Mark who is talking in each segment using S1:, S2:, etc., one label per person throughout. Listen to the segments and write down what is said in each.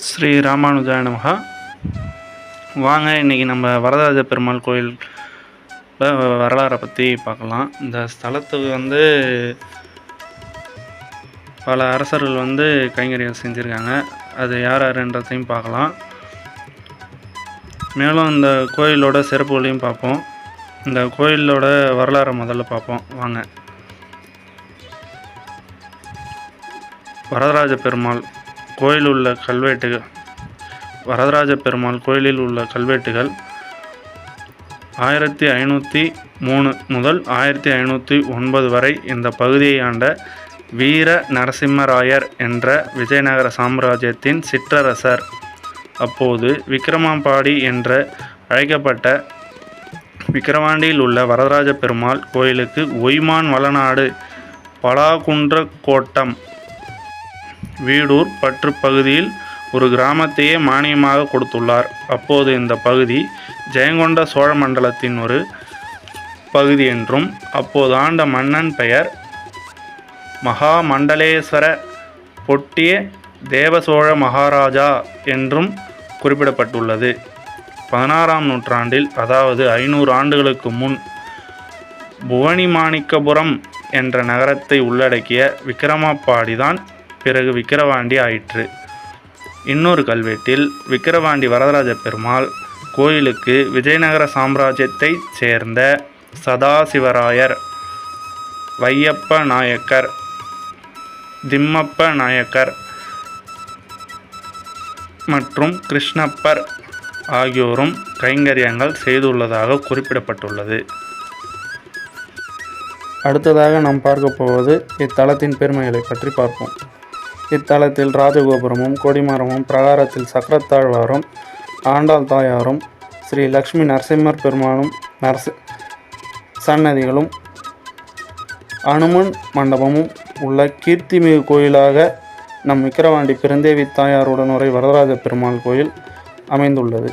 S1: ஸ்ரீ ராமானுஜாய நமஹா. வாங்க இன்றைக்கி நம்ம வரதராஜ பெருமாள் கோயில் வரலாறை பற்றி பார்க்கலாம். இந்த ஸ்தலத்துக்கு பல அரசர்கள் கைங்கரியம் செஞ்சுருக்காங்க. அது யார் யாருன்றதையும் பார்க்கலாம். மேலும் இந்த கோயிலோட சிறப்புகளையும் பார்ப்போம். இந்த கோயிலோட வரலாறை முதல்ல பார்ப்போம் வாங்க. வரதராஜ பெருமாள் கோயிலில் உள்ள கல்வெட்டுகள் வரதராஜ பெருமாள் கோயிலில் உள்ள கல்வெட்டுகள் 1503 முதல் 1509 வரை இந்த பகுதியை ஆண்ட வீர நரசிம்மராயர் என்ற விஜயநகர சாம்ராஜ்யத்தின் சிற்றரசர் அப்போது விக்கிரமாபாடி என்று அழைக்கப்பட்ட விக்கிரவாண்டியில் உள்ள வரதராஜ பெருமாள் கோயிலுக்கு ஒய்மான் வளநாடு பலாகுன்ற கோட்டம் வீடூர் பற்று பகுதியில் ஒரு கிராமத்தையே மானியமாக கொடுத்துள்ளார். அப்போது இந்த பகுதி ஜெயங்கொண்ட சோழ மண்டலத்தின் ஒரு பகுதி என்றும் அப்போது ஆண்ட மன்னன் பெயர் மகாமண்டலேஸ்வர பொட்டிய தேவசோழ மகாராஜா என்றும் குறிப்பிடப்பட்டுள்ளது. 16ஆம் நூற்றாண்டில், அதாவது 500 ஆண்டுகளுக்கு முன், புவனிமாணிக்கபுரம் என்ற நகரத்தை உள்ளடக்கிய விக்கிரமாபாடிதான் பிறகு விக்கிரவாண்டி ஆயிற்று. இன்னொரு கல்வெட்டில் விக்கிரவாண்டி வரதராஜ பெருமாள் கோயிலுக்கு விஜயநகர சாம்ராஜ்யத்தைச் சேர்ந்த சதாசிவராயர், வையப்ப நாயக்கர், திம்மப்ப நாயக்கர் மற்றும் கிருஷ்ணப்பர் ஆகியோரும் கைங்கரியங்கள் செய்துள்ளதாக குறிப்பிடப்பட்டுள்ளது. அடுத்ததாக நாம் பார்க்க போவது இத்தலத்தின் பெருமைகளை பற்றி பார்ப்போம். இத்தலத்தில் ராஜகோபுரமும் கொடிமரமும் பிரகாரத்தில் சக்கரத்தாழ்வாரும் ஆண்டாள் தாயாரும் ஸ்ரீ லக்ஷ்மி நரசிம்மர் பெருமானும் சன்னதிகளும் அனுமன் மண்டபமும் உள்ள கீர்த்திமிகு கோயிலாக நம் விக்கிரவாண்டி பெருந்தேவி தாயாருடன் உரை வரதராஜ பெருமாள் கோயில் அமைந்துள்ளது.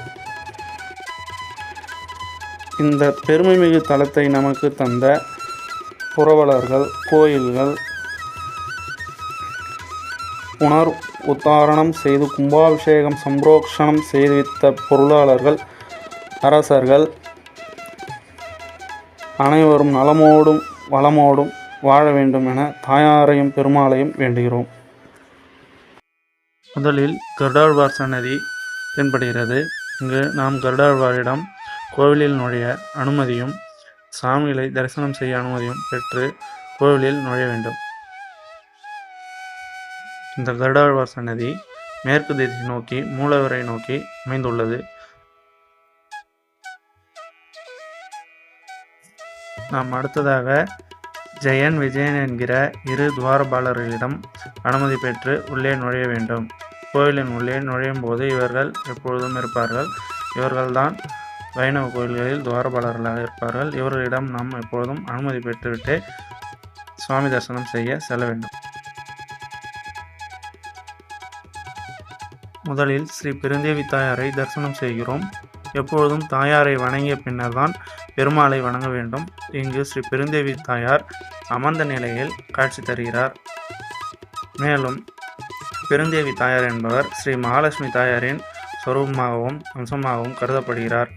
S1: இந்த பெருமைமிகு தலத்தை நமக்கு தந்த புரவலர்கள், கோயில்கள் புனர் உத்தாரணம் செய்து கும்பாபிஷேகம் சம்பரோக்ஷணம் செய்துவித்த பொருளாளர்கள், அரசர்கள் அனைவரும் நலமோடும் வளமோடும் வாழ வேண்டும் என தாயாரையும் பெருமாளையும் வேண்டுகிறோம். முதலில் கருடாழ்வார் சன்னதி தென்படுகிறது. இங்கு நாம் கருடாழ்வாரிடம் கோவிலில் நுழைய அனுமதியும் சாமிகளை தரிசனம் செய்ய அனுமதியும் பெற்று கோவிலில் நுழைய வேண்டும். இந்த கருடாழ்வார் சன்னதி மேற்கு திசை நோக்கி மூலவரை நோக்கி அமைந்துள்ளது. நாம் அடுத்ததாக ஜெயன், விஜயன் என்கிற 2 துவாரபாலர்களிடம் அனுமதி பெற்று உள்ளே நுழைய வேண்டும். கோவிலின் உள்ளே நுழையும் போது இவர்கள் எப்பொழுதும் இருப்பார்கள். இவர்கள்தான் வைணவ கோயில்களில் துவாரபாலர்களாக இருப்பார்கள். இவர்களிடம் நாம் எப்பொழுதும் அனுமதி பெற்றுவிட்டு சுவாமி தரிசனம் செய்ய செல்ல வேண்டும். முதலில் ஸ்ரீ பெருந்தேவி தாயாரை தரிசனம் செய்கிறோம். எப்பொழுதும் தாயாரை வணங்கிய பின்னர் தான் பெருமாளை வணங்க வேண்டும். இங்கு ஸ்ரீ பெருந்தேவி தாயார் அமர்ந்த நிலையில் காட்சி தருகிறார். மேலும் பெருந்தேவி தாயார் என்பவர் ஸ்ரீ மகாலட்சுமி தாயாரின் சொரூபமாகவும் அம்சமாகவும் கருதப்படுகிறார்.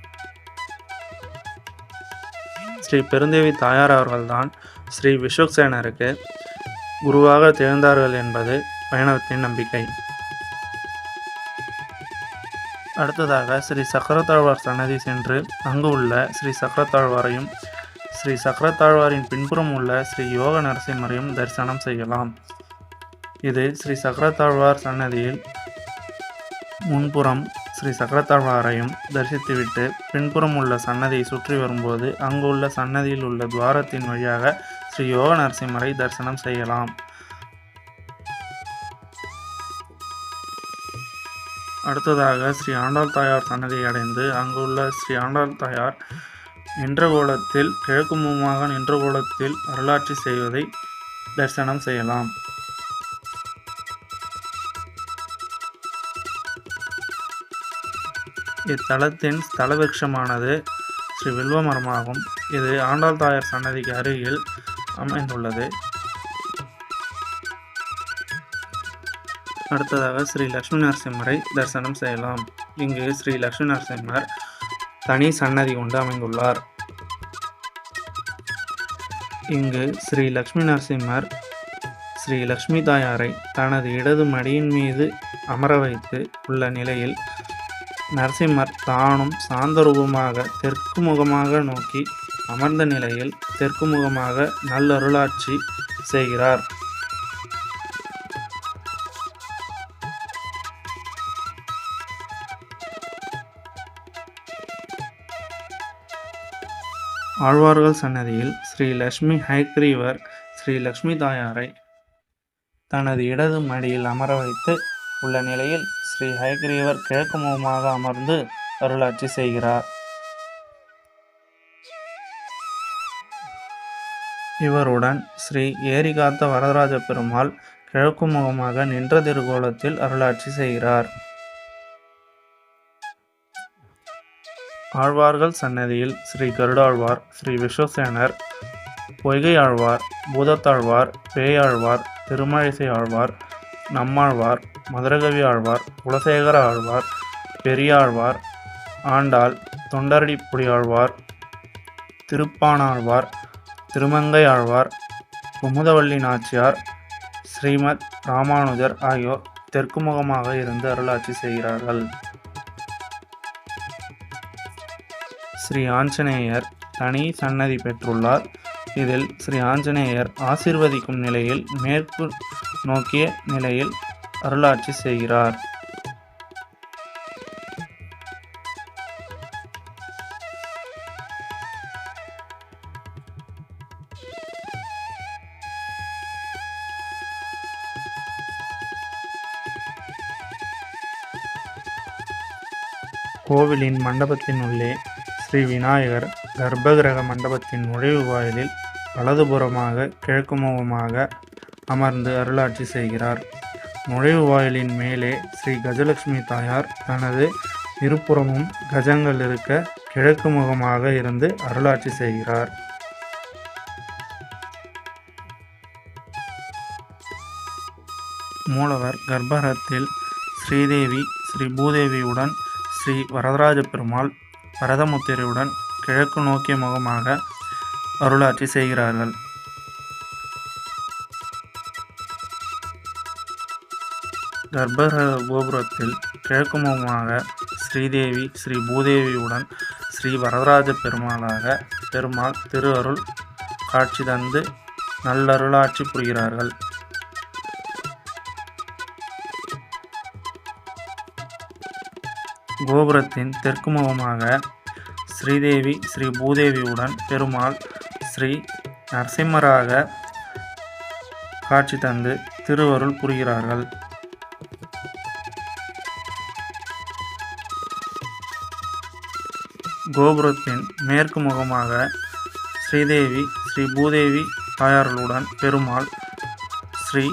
S1: ஸ்ரீ பெருந்தேவி தாயார் அவர்கள்தான் ஸ்ரீ விஸ்வக்சேனருக்கு குருவாக திகழ்ந்தார்கள் என்பது வைணவத்தின் நம்பிக்கை. அடுத்ததாக ஸ்ரீ சக்கரத்தாழ்வார் சன்னதி சென்று அங்கு உள்ள ஸ்ரீ சக்கரத்தாழ்வாரையும் ஸ்ரீ சக்கரத்தாழ்வாரின் பின்புறம் உள்ள ஸ்ரீ யோக நரசிம்மரையும் தரிசனம் செய்யலாம். இது ஸ்ரீ சக்கரத்தாழ்வார் சன்னதியில் முன்புறம் ஸ்ரீ சக்கரத்தாழ்வாரையும் தரிசித்துவிட்டு பின்புறம் உள்ள சன்னதியை சுற்றி வரும்போது அங்கு உள்ள சன்னதியில் உள்ள துவாரத்தின் வழியாக ஸ்ரீ யோக நரசிம்மரை தரிசனம் செய்யலாம். அடுத்ததாக ஸ்ரீ ஆண்டாள் தாயார் சன்னதியை அடைந்து அங்குள்ள ஸ்ரீ ஆண்டாள் தாயார் நின்றகோலத்தில் கிழக்கு முகமாக நின்றகோலத்தில் அருளாட்சி செய்வதை தரிசனம் செய்யலாம். இத்தலத்தின் ஸ்தல விருட்சமானது ஸ்ரீ வில்வ மரமாகும். இது ஆண்டாள் தாயார் சன்னதிக்கு அருகில் அமைந்துள்ளது. அடுத்ததாக ஸ்ரீ லட்சுமி நரசிம்மரை தரிசனம் செய்யலாம். இங்கு ஸ்ரீ லட்சுமி நரசிம்மர் தனி சன்னதி கொண்டு அமைந்துள்ளார். இங்கு ஸ்ரீ லட்சுமி நரசிம்மர் ஸ்ரீ லட்சுமி தாயாரை தனது இடது மடியின் மீது அமர வைத்து உள்ள நிலையில் நரசிம்மர் தானும் சாந்த ரூபமாக தெற்கு முகமாக நோக்கி அமர்ந்த நிலையில் தெற்கு முகமாக நல்லருளாட்சி செய்கிறார். ஆழ்வார்கள் சன்னதியில் ஸ்ரீ லட்சுமி ஹயக்ரீவர் ஸ்ரீ லட்சுமி தாயாரை தனது இடது மடியில் அமர வைத்து உள்ள நிலையில் ஸ்ரீ ஹயக்ரீவர் கிழக்கு முகமாக அமர்ந்து அருளாட்சி செய்கிறார். இவருடன் ஸ்ரீ ஏரிகாத்த வரதராஜ பெருமாள் கிழக்கு முகமாக நின்ற திருக்கோலத்தில் அருளாட்சி செய்கிறார். ஆழ்வார்கள் சன்னதியில் ஸ்ரீ கருடாழ்வார், ஸ்ரீ விஸ்வசேனர், பொய்கை ஆழ்வார், பூதத்தாழ்வார், பேயாழ்வார், திருமழிசை ஆழ்வார், நம்மாழ்வார், மதுரகவி ஆழ்வார், குலசேகர ஆழ்வார், பெரியாழ்வார், ஆண்டாள், தொண்டரடிப்புடி ஆழ்வார், திருப்பானாழ்வார், திருமங்கை ஆழ்வார், குமுதவள்ளி நாச்சியார், ஸ்ரீமத் ராமானுஜர் ஆகியோர் தெற்கு முகமாக இருந்து அருளாட்சி செய்கிறார்கள். ஸ்ரீ ஆஞ்சநேயர் தனி சன்னதி பெற்றுள்ளார். இதில் ஸ்ரீ ஆஞ்சநேயர் ஆசீர்வதிக்கும் நிலையில் மேற்கு நோக்கிய நிலையில் அருளாட்சி செய்கிறார். கோவிலின் மண்டபத்தின் உள்ளே ஸ்ரீ விநாயகர் கர்ப்பகிரக மண்டபத்தின் நுழைவு வாயிலில் வலதுபுறமாக கிழக்கு முகமாக அமர்ந்து அருளாட்சி செய்கிறார். நுழைவு வாயிலின் மேலே ஸ்ரீ கஜலட்சுமி தாயார் தனது இருபுறமும் கஜங்கள் இருக்க கிழக்கு முகமாக இருந்து அருளாட்சி செய்கிறார். மூலவர் கர்ப்பகிரகத்தில் ஸ்ரீதேவி ஸ்ரீ பூதேவியுடன் ஸ்ரீ வரதராஜ பெருமாள் வரதமுத்திரையுடன் கிழக்கு நோக்கிய முகமாக அருளாட்சி செய்கிறார்கள். கர்ப்பகிரக கோபுரத்தில் கிழக்கு முகமாக ஸ்ரீதேவி ஸ்ரீ பூதேவியுடன் ஸ்ரீ வரதராஜ பெருமாள் திரு அருள் காட்சி தந்து நல்லருளாட்சி புரிகிறார்கள். கோபுரத்தின் தெற்கு முகமாக ஸ்ரீதேவி ஸ்ரீ பூதேவியுடன் பெருமாள் ஸ்ரீ நரசிம்மராக காட்சி தந்து திருவருள் புரிகிறார்கள். கோபுரத்தின் மேற்கு முகமாக ஸ்ரீதேவி ஸ்ரீ பூதேவி தாயார்களுடன் பெருமாள் ஸ்ரீ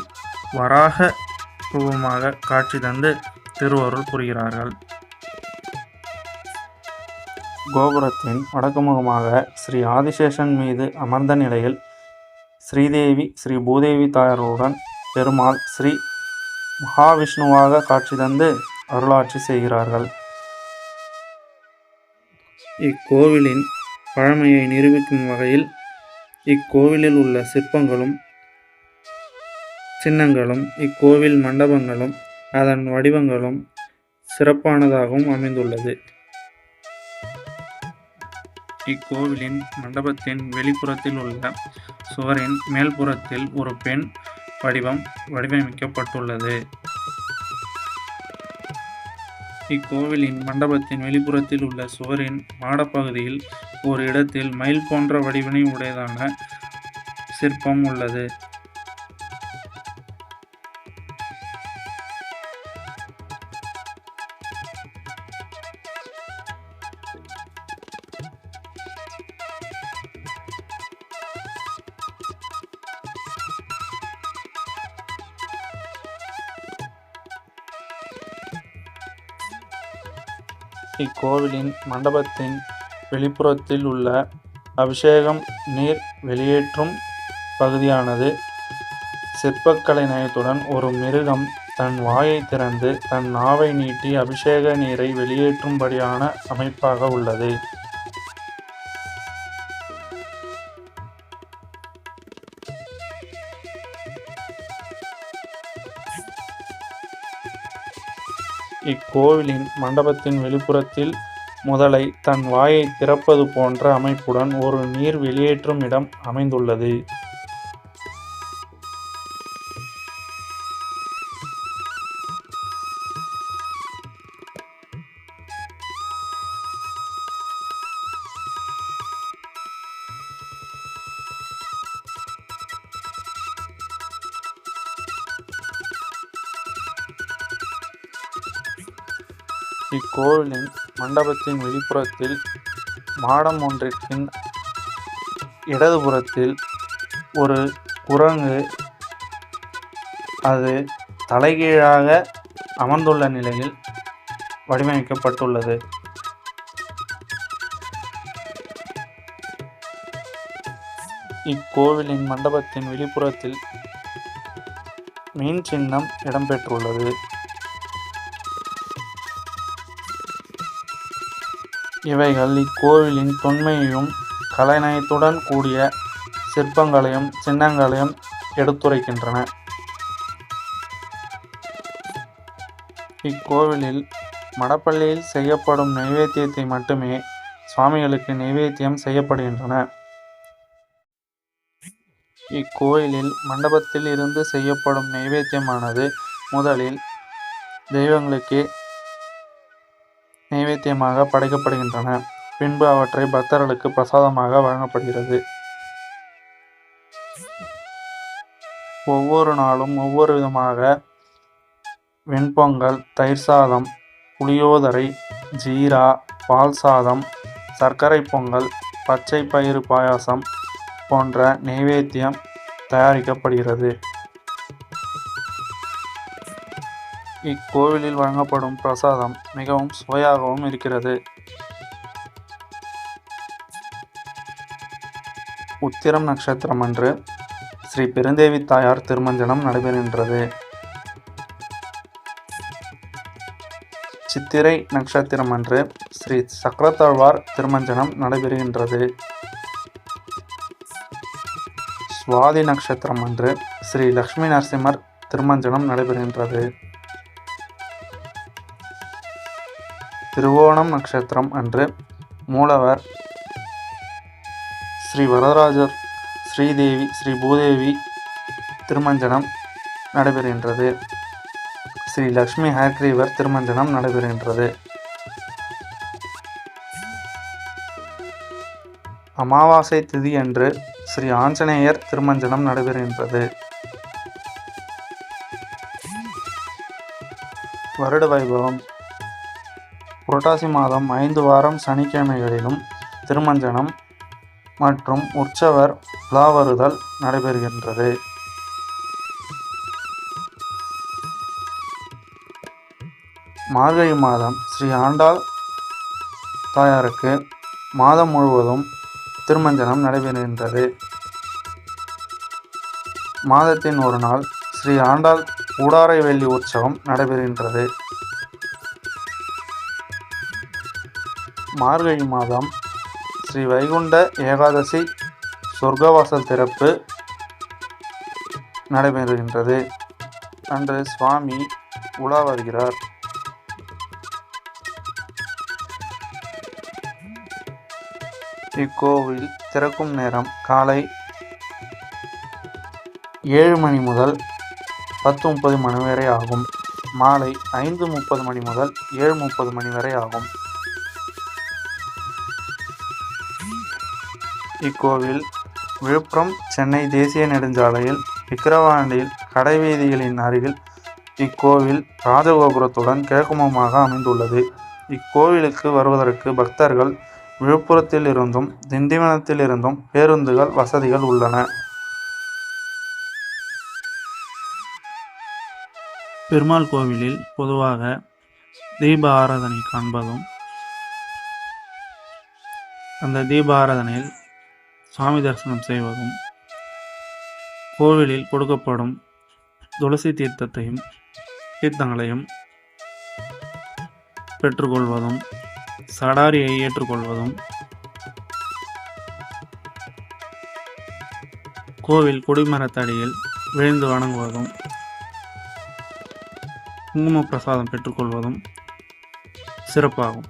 S1: வராக ரூபமாக காட்சி தந்து திருவருள் புரிகிறார்கள். கோபுரத்தின் வடக்கு முகமாக ஸ்ரீ ஆதிசேஷன் மீது அமர்ந்த நிலையில் ஸ்ரீதேவி ஸ்ரீ பூதேவி தாயார்களுடன் பெருமாள் ஸ்ரீ மகாவிஷ்ணுவாக காட்சி தந்து அருளாட்சி செய்கிறார்கள். இக்கோவிலின் பழமையை நிரூபிக்கும் வகையில் இக்கோவிலில் உள்ள சிற்பங்களும் சின்னங்களும் இக்கோவில் மண்டபங்களும் அதன் வடிவங்களும் சிறப்பானதாகவும் அமைந்துள்ளது. இக்கோவிலின் மண்டபத்தின் வெளிப்புறத்தில் உள்ள சுவரின் மேல்புறத்தில் ஒரு பெண் வடிவம் வடிவமைக்கப்பட்டுள்ளது. இக்கோவிலின் மண்டபத்தின் வெளிப்புறத்தில் உள்ள சுவரின் மாடப்பகுதியில் ஒரு இடத்தில் மயில் போன்ற வடிவினை உடையதான சிற்பம் உள்ளது. இக்கோவிலின் மண்டபத்தின் வெளிப்புறத்தில் உள்ள அபிஷேகம் நீர் வெளியேற்றும் பகுதியானது சிற்பக்கலை நயத்துடன் ஒரு மிருகம் தன் வாயைத் திறந்து தன் நாவை நீட்டி அபிஷேக நீரை வெளியேற்றும்படியான அமைப்பாக உள்ளது. இக்கோவிலின் மண்டபத்தின் வெளிப்புறத்தில் முதலை தன் வாயை திறப்பது போன்ற அமைப்புடன் ஒரு நீர் வெளியேற்றும் இடம் அமைந்துள்ளது. இக்கோவிலின் மண்டபத்தின் வெளிப்புறத்தில் மாடம் ஒன்றிற்கின் இடதுபுறத்தில் ஒரு குரங்கு அது தலைகீழாக அமர்ந்துள்ள நிலையில் வடிவமைக்கப்பட்டுள்ளது. இக்கோவிலின் மண்டபத்தின் வெளிப்புறத்தில் மீன் சின்னம் இடம்பெற்றுள்ளது. இவைகள் இக்கோவிலின் தொன்மையையும் கலைநயத்துடன் கூடிய சிற்பங்களையும் சின்னங்களையும் எடுத்துரைக்கின்றன. இக்கோவிலில் மடப்பள்ளியில் செய்யப்படும் நைவேத்தியத்தை மட்டுமே சுவாமிகளுக்கு நைவேத்தியம் செய்யப்படுகின்றன. இக்கோயிலில் மண்டபத்தில் இருந்து செய்யப்படும் நைவேத்தியமானது முதலில் தெய்வங்களுக்கே நைவேத்தியமாக படைக்கப்படுகின்றன. பின்பு அவற்றை பக்தர்களுக்கு பிரசாதமாக வழங்கப்படுகிறது. ஒவ்வொரு நாளும் ஒவ்வொரு விதமாக வெண்பொங்கல், தயிர் சாதம், புளியோதரை, ஜீரா, பால் சாதம், சர்க்கரை பொங்கல், பச்சை பயிறு பாயாசம் போன்ற நைவேத்தியம் தயாரிக்கப்படுகிறது. இக்கோவிலில் வழங்கப்படும் பிரசாதம் மிகவும் சுவையாகவும் இருக்கிறது. உத்திரம் நட்சத்திரம் அன்று ஸ்ரீ பெருந்தேவி தாயார் திருமஞ்சனம் நடைபெறுகின்றது. சித்திரை நட்சத்திரம் அன்று ஸ்ரீ சக்கரத்தாழ்வார் திருமஞ்சனம் நடைபெறுகின்றது. சுவாதி நட்சத்திரம் அன்று ஸ்ரீ லக்ஷ்மி நரசிம்மர் திருமஞ்சனம் நடைபெறுகின்றது. திருவோணம் நட்சத்திரம் அன்று மூலவர் ஸ்ரீ வரதராஜர், ஸ்ரீதேவி, ஸ்ரீ பூதேவி திருமஞ்சனம் நடைபெறுகின்றது. ஸ்ரீ லக்ஷ்மி ஹயக்ரீவர் திருமஞ்சனம் நடைபெறுகின்றது. அமாவாசை திதி அன்று ஸ்ரீ ஆஞ்சநேயர் திருமஞ்சனம் நடைபெறுகின்றது. வருட வைபவம் புரட்டாசி மாதம் 5 வாரம் சனிக்கிழமைகளிலும் திருமஞ்சனம் மற்றும் உற்சவர் உலாவருதல் நடைபெறுகின்றது. மார்கழி மாதம் ஸ்ரீ ஆண்டாள் தாயாருக்கு மாதம் முழுவதும் திருமஞ்சனம் நடைபெறுகின்றது. மாதத்தின் ஒரு நாள் ஸ்ரீ ஆண்டாள் ஊடாரை வெள்ளி உற்சவம் நடைபெறுகின்றது. மார்கழி மாதம் ஸ்ரீ வைகுண்ட ஏகாதசி சொர்க்கவாசல் திறப்பு நடைபெறுகின்றது. அன்று சுவாமி உலா வருகிறார். இக்கோவில் திறக்கும் நேரம் காலை 7 மணி முதல் 10:30 மணி வரை ஆகும். மாலை 5:30 மணி முதல் 7:30 மணி வரை ஆகும். இக்கோவில் விழுப்புரம் சென்னை தேசிய நெடுஞ்சாலையில் விக்கிரவாண்டியில் கடைவீதிகளின் அருகில் இக்கோவில் ராஜகோபுரத்துடன் கிழக்குமுகமாக அமைந்துள்ளது. இக்கோவிலுக்கு வருவதற்கு பக்தர்கள் விழுப்புரத்தில் இருந்தும் திண்டிவனத்தில் இருந்தும் பேருந்துகள் வசதிகள் உள்ளன. பெருமாள் கோவிலில் பொதுவாக தீப ஆராதனை காண்பதும் அந்த தீப ஆராதனையில் சுவாமி தரிசனம் செய்வதும் கோவிலில் கொடுக்கப்படும் துளசி தீர்த்தத்தையும் தீர்த்தங்களையும் பெற்றுக்கொள்வதும் சடாரியை ஏற்றுக்கொள்வதும் கோவில் கொடிமரத்தடியில் விழுந்து வணங்குவதும் குங்கும பிரசாதம் பெற்றுக்கொள்வதும் சிறப்பாகும்.